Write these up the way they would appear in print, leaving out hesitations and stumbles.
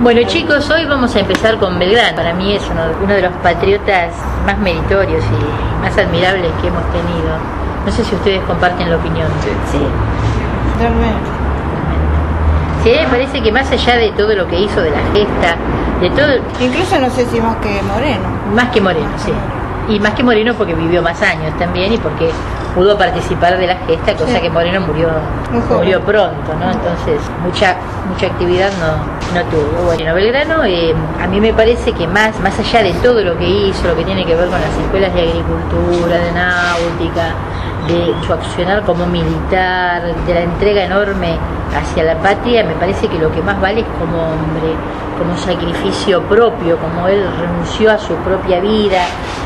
Bueno chicos, hoy vamos a empezar con Belgrano. Para mí es uno de los patriotas más meritorios y más admirables que hemos tenido. No sé si ustedes comparten la opinión. Sí. Realmente. Sí, me parece que más allá de todo lo que hizo, de la gesta, de todo... Incluso no sé si más que Moreno. Más que Moreno, sí. Y más que Moreno porque vivió más años también y porque pudo participar de la gesta, cosa que Moreno murió pronto, ¿no? Entonces mucha actividad no tuvo. Bueno, Belgrano a mí me parece que más allá de todo lo que hizo, lo que tiene que ver con las escuelas de agricultura, de náutica, de su accionar como militar, de la entrega enorme hacia la patria, me parece que lo que más vale es como hombre, como sacrificio propio, como él renunció a su propia vida,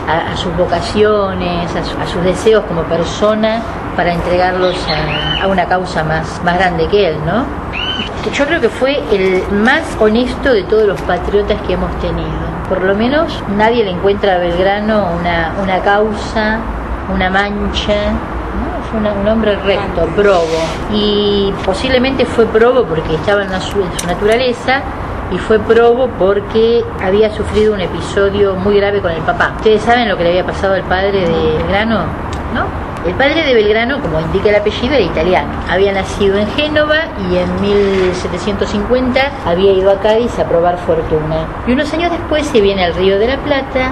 a sus vocaciones, a sus deseos como persona para entregarlos a una causa más grande que él, ¿no? Yo creo que fue el más honesto de todos los patriotas que hemos tenido. Por lo menos nadie le encuentra a Belgrano una causa, una mancha, ¿no? Fue un hombre recto, probo. Y posiblemente fue probo porque estaba en su naturaleza, y fue probo porque había sufrido un episodio muy grave con el papá. ¿Ustedes saben lo que le había pasado al padre de Belgrano? ¿No? El padre de Belgrano, como indica el apellido, era italiano. Había nacido en Génova y en 1750 había ido a Cádiz a probar fortuna. Y unos años después se viene al Río de la Plata,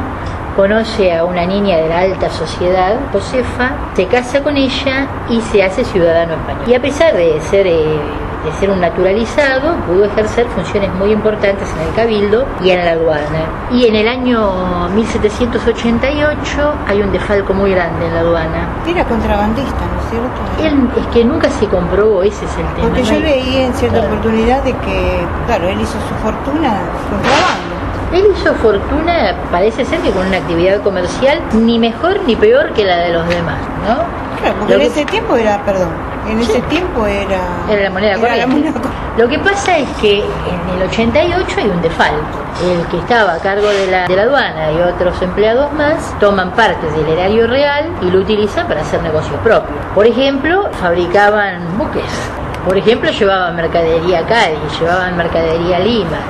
conoce a una niña de la alta sociedad, Josefa, se casa con ella y se hace ciudadano español. Y a pesar de ser un naturalizado, pudo ejercer funciones muy importantes en el Cabildo y en la aduana. Y en el año 1788 hay un desfalco muy grande en la aduana. Era contrabandista, ¿no es cierto? Es que nunca se comprobó, ese es el tema. Porque yo leí en cierta oportunidad de que, claro, él hizo su fortuna contrabando. Él hizo fortuna, parece ser que con una actividad comercial ni mejor ni peor que la de los demás, ¿no? Claro, porque en ese tiempo era la moneda corriente. Lo que pasa es que en el 88 hay un desfalco. El que estaba a cargo de la aduana y otros empleados más toman parte del erario real y lo utilizan para hacer negocios propios. Por ejemplo, fabricaban buques. Por ejemplo, llevaban mercadería a Cádiz, llevaban mercadería a Lima.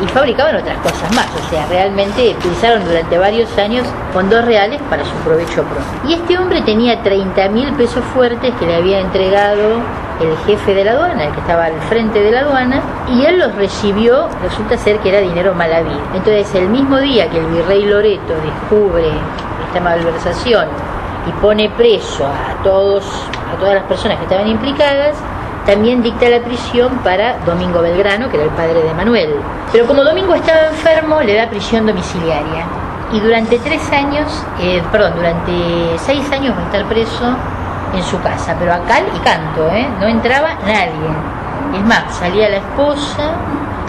Y fabricaban otras cosas más, o sea, realmente utilizaron durante varios años fondos reales para su provecho propio. Y este hombre tenía 30.000 pesos fuertes que le había entregado el jefe de la aduana, el que estaba al frente de la aduana, y él los recibió, resulta ser que era dinero mal habido. Entonces, el mismo día que el virrey Loreto descubre esta malversación y pone preso a todas las personas que estaban implicadas, también dicta la prisión para Domingo Belgrano, que era el padre de Manuel. Pero como Domingo estaba enfermo, le da prisión domiciliaria. Y durante 6 años va a estar preso en su casa, pero a cal y canto, no entraba nadie. Es más, salía la esposa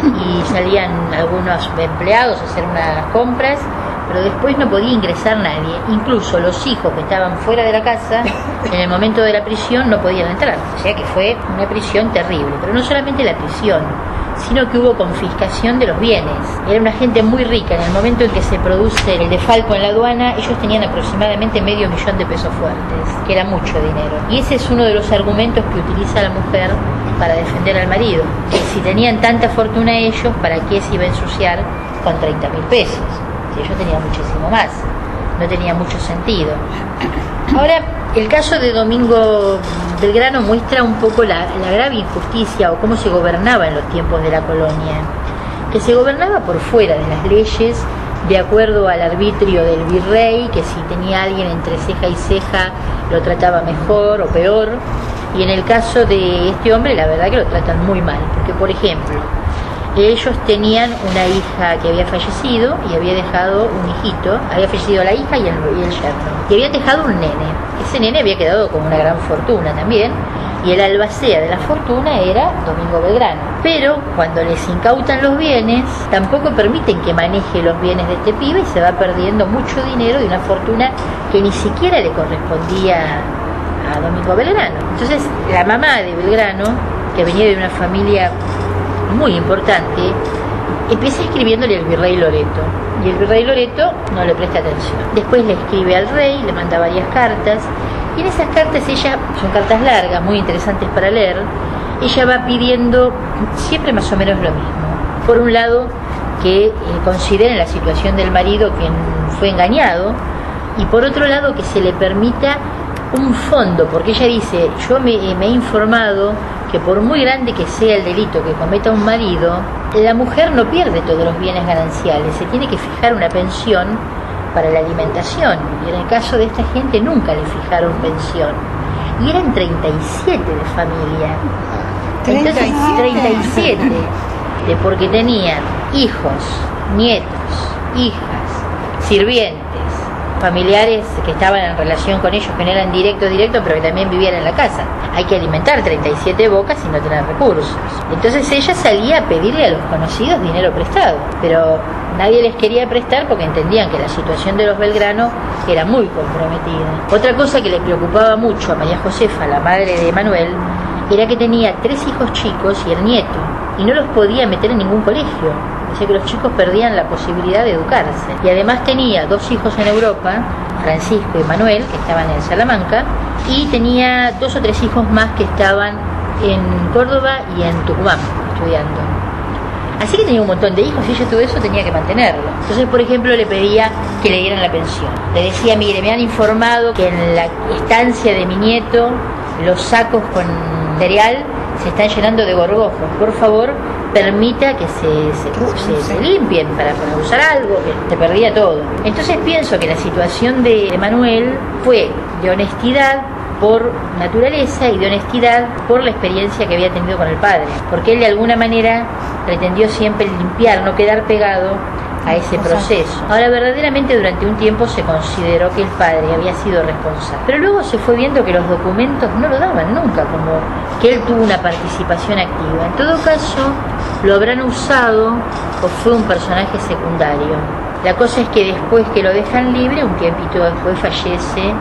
y salían algunos empleados a hacer unas compras, pero después no podía ingresar nadie. Incluso los hijos que estaban fuera de la casa, en el momento de la prisión no podían entrar. O sea que fue una prisión terrible. Pero no solamente la prisión, sino que hubo confiscación de los bienes. Era una gente muy rica. En el momento en que se produce el desfalco en la aduana, ellos tenían aproximadamente $500.000 de pesos fuertes, que era mucho dinero. Y ese es uno de los argumentos que utiliza la mujer para defender al marido. Que si tenían tanta fortuna ellos, ¿para qué se iba a ensuciar con 30.000 pesos? Si ellos tenían muchísimo más. No tenía mucho sentido. Ahora, el caso de Domingo Belgrano muestra un poco la grave injusticia o cómo se gobernaba en los tiempos de la colonia, que se gobernaba por fuera de las leyes, de acuerdo al arbitrio del virrey, que si tenía alguien entre ceja y ceja lo trataba mejor o peor, y en el caso de este hombre la verdad que lo tratan muy mal, porque por ejemplo, ellos tenían una hija que había fallecido y había dejado un hijito, había fallecido la hija y el yerno, y había dejado un nene. Ese nene había quedado con una gran fortuna también, y el albacea de la fortuna era Domingo Belgrano. Pero cuando les incautan los bienes, tampoco permiten que maneje los bienes de este pibe y se va perdiendo mucho dinero de una fortuna que ni siquiera le correspondía a Domingo Belgrano. Entonces la mamá de Belgrano, que venía de una familia muy importante, empieza escribiéndole al virrey Loreto, y el virrey Loreto no le presta atención. Después le escribe al rey, le manda varias cartas, y en esas cartas son cartas largas, muy interesantes para leer. Ella va pidiendo siempre más o menos lo mismo: Por un lado, que consideren la situación del marido que fue engañado, y por otro lado que se le permita un fondo, porque ella dice, yo me he informado que por muy grande que sea el delito que cometa un marido, la mujer no pierde todos los bienes gananciales, se tiene que fijar una pensión para la alimentación, y en el caso de esta gente nunca le fijaron pensión, y eran 37 de familia. Entonces, 37, porque tenían hijos, nietos, hijas, sirvientes, familiares que estaban en relación con ellos, que no eran directo, pero que también vivían en la casa. Hay que alimentar 37 bocas y no tener recursos. Entonces ella salía a pedirle a los conocidos dinero prestado, pero nadie les quería prestar porque entendían que la situación de los Belgrano era muy comprometida. Otra cosa que le preocupaba mucho a María Josefa, la madre de Manuel, era que tenía 3 hijos chicos y el nieto, y no los podía meter en ningún colegio. Decía que los chicos perdían la posibilidad de educarse. Y además tenía 2 hijos en Europa, Francisco y Manuel, que estaban en Salamanca, y tenía 2 o 3 hijos más que estaban en Córdoba y en Tucumán estudiando. Así que tenía un montón de hijos y ella todo eso tenía que mantenerlo. Entonces, por ejemplo, le pedía que le dieran la pensión. Le decía, mire, me han informado que en la estancia de mi nieto los sacos con cereal se están llenando de gorgojos. Por favor, permita que se limpien para usar algo, que se perdía todo. Entonces pienso que la situación de Manuel fue de honestidad por naturaleza y de honestidad por la experiencia que había tenido con el padre, porque él de alguna manera pretendió siempre limpiar, no quedar pegado a ese proceso. Ahora, verdaderamente durante un tiempo se consideró que el padre había sido responsable, pero luego se fue viendo que los documentos no lo daban nunca como que él tuvo una participación activa. En todo caso, lo habrán usado o fue un personaje secundario. La cosa es que después que lo dejan libre, un tiempito después fallece.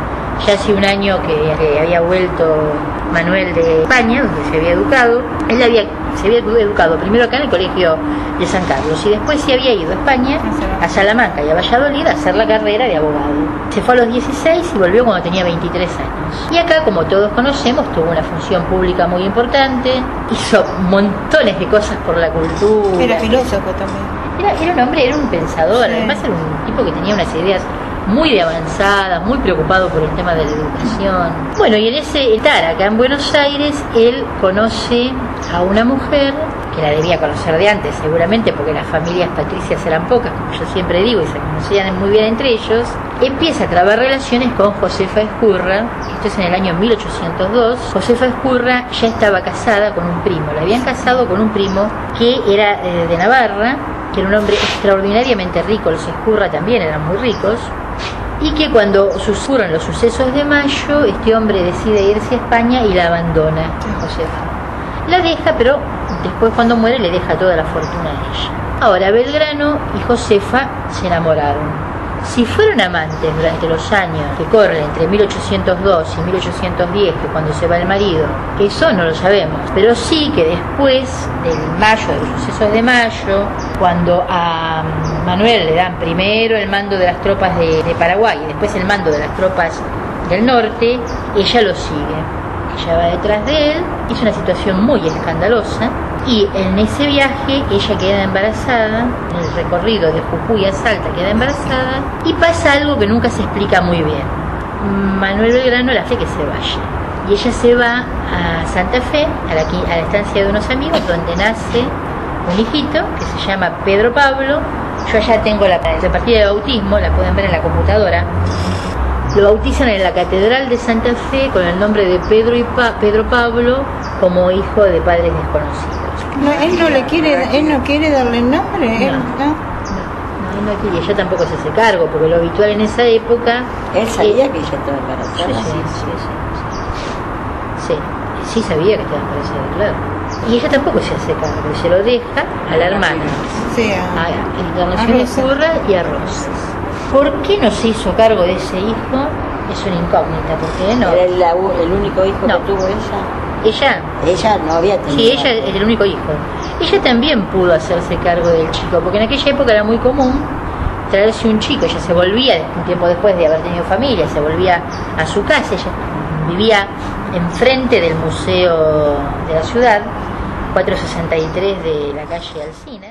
Ya hace un año que había vuelto Manuel de España, donde se había educado. Él se había educado primero acá en el colegio de San Carlos y después se había ido a España, a Salamanca y a Valladolid a hacer la carrera de abogado. Se fue a los 16 y volvió cuando tenía 23 años. Y acá, como todos conocemos, tuvo una función pública muy importante, hizo montones de cosas por la cultura. Era filósofo también. Era un hombre, era un pensador, sí. Además era un tipo que tenía unas ideas muy de avanzadas, muy preocupado por el tema de la educación. Bueno, y en ese estar acá en Buenos Aires, él conoce a una mujer que la debía conocer de antes seguramente, porque las familias patricias eran pocas, como yo siempre digo, y se conocían muy bien entre ellos. Empieza a trabar relaciones con Josefa Ezcurra, esto es en el año 1802. Josefa Ezcurra ya estaba casada con un primo, la habían casado con un primo que era de Navarra, que era un hombre extraordinariamente rico, los Ezcurra también eran muy ricos, y que cuando ocurren los sucesos de mayo, este hombre decide irse a España y la abandona a Josefa. La deja, pero después cuando muere le deja toda la fortuna a ella. Ahora, Belgrano y Josefa se enamoraron. Si fueron amantes durante los años que corren entre 1802 y 1810, que cuando se va el marido, eso no lo sabemos, pero sí que después del mayo, de los sucesos de mayo, cuando a Manuel le dan primero el mando de las tropas de Paraguay y después el mando de las tropas del norte, ella lo sigue. Ella va detrás de él, es una situación muy escandalosa, y en ese viaje ella queda embarazada, en el recorrido de Jujuy a Salta queda embarazada, y pasa algo que nunca se explica muy bien. Manuel Belgrano le hace que se vaya, y ella se va a Santa Fe, a la estancia de unos amigos, donde nace un hijito que se llama Pedro Pablo. Yo allá tengo la partida de bautismo, la pueden ver en la computadora. Lo bautizan en la Catedral de Santa Fe con el nombre de Pedro Pablo, como hijo de padres desconocidos. No, él no quiere darle el nombre. No, él no quiere. Ella tampoco se hace cargo, porque lo habitual en esa época. Él sabía que ella estaba embarazada. Sí, sabía que estaba embarazada, claro. Y ella tampoco se hace cargo, se lo deja a la hermana, sí, a Encarnación Ezcurra y a Rosas. ¿Por qué no se hizo cargo de ese hijo? Es una incógnita, porque no. ¿Era el único hijo que tuvo ella? Ella no había tenido. Sí, ella es el único hijo. Ella también pudo hacerse cargo del chico, porque en aquella época era muy común traerse un chico. Ella se volvía, un tiempo después de haber tenido familia, se volvía a su casa. Ella vivía enfrente del museo de la ciudad, 463 de la calle Alsina.